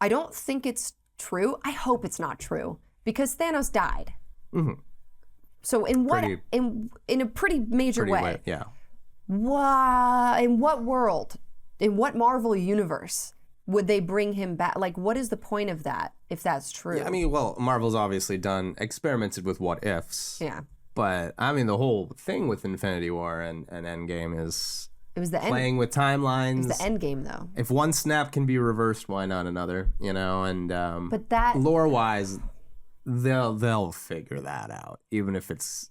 I don't think it's true. I hope it's not true because Thanos died. Mm-hmm. So in a pretty major way. Yeah. In what world, in what Marvel universe would they bring him back? Like, what is the point of that if that's true? Yeah, I mean, well, Marvel's obviously experimented with what ifs. Yeah. But I mean, the whole thing with Infinity War and Endgame is playing with timelines. It was the Endgame, though. If one snap can be reversed, why not another? You know, and but that lore-wise, they'll figure that out, even if it's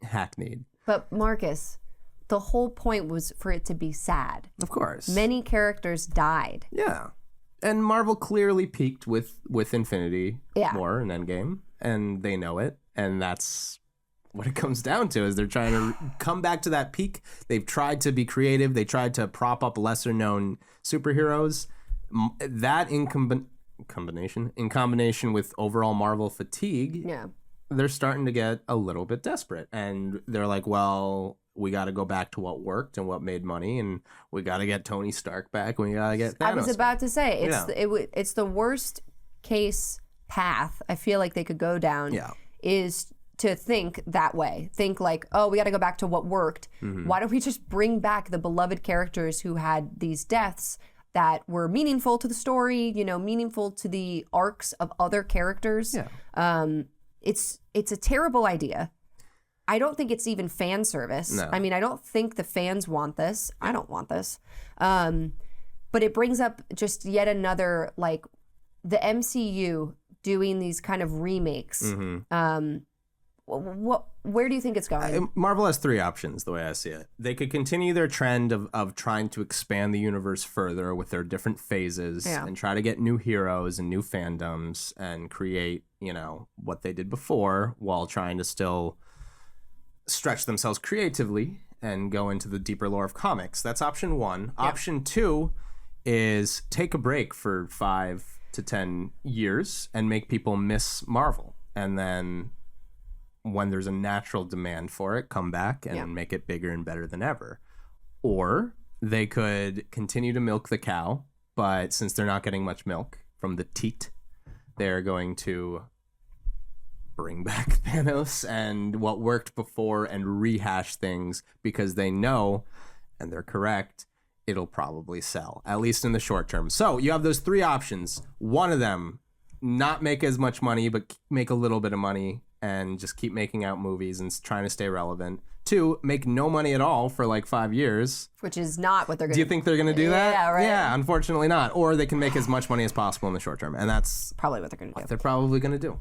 hackneyed. But Marcus, the whole point was for it to be sad. Of course. Many characters died. Yeah. And Marvel clearly peaked with Infinity War and Endgame, and they know it, and that's what it comes down to, is they're trying to come back to that peak. They've tried to be creative. They tried to prop up lesser-known superheroes. That in combination with overall Marvel fatigue, they're starting to get a little bit desperate. And they're like, well, we got to go back to what worked and what made money, and we got to get Tony Stark back. We got to get Thanos. I was about to say, it's the worst case path I feel like they could go down is to think that way. Think like, oh, we got to go back to what worked. Mm-hmm. Why don't we just bring back the beloved characters who had these deaths that were meaningful to the story, you know, meaningful to the arcs of other characters? Yeah. It's a terrible idea. I don't think it's even fan service. No. I mean, I don't think the fans want this. I don't want this. But it brings up just yet another, like, the MCU doing these kind of remakes. Mm-hmm. Where do you think it's going? Marvel has three options, the way I see it. They could continue their trend of trying to expand the universe further with their different phases and try to get new heroes and new fandoms and create, you know, what they did before while trying to still stretch themselves creatively and go into the deeper lore of comics. That's option one. Yeah. Option two is take a break for 5 to 10 years and make people miss Marvel. And then when there's a natural demand for it, come back and make it bigger and better than ever. Or they could continue to milk the cow, but since they're not getting much milk from the teat, they're going to bring back Thanos and what worked before and rehash things because they know, and they're correct, it'll probably sell, at least in the short term. So you have those three options. One of them, not make as much money, but make a little bit of money and just keep making out movies and trying to stay relevant. Two, make no money at all for like 5 years. Which is not what they're going to do. Do you think they're going to do that? Yeah, right. Yeah, unfortunately not. Or they can make as much money as possible in the short term. And that's probably what they're going to do. They're probably going to do.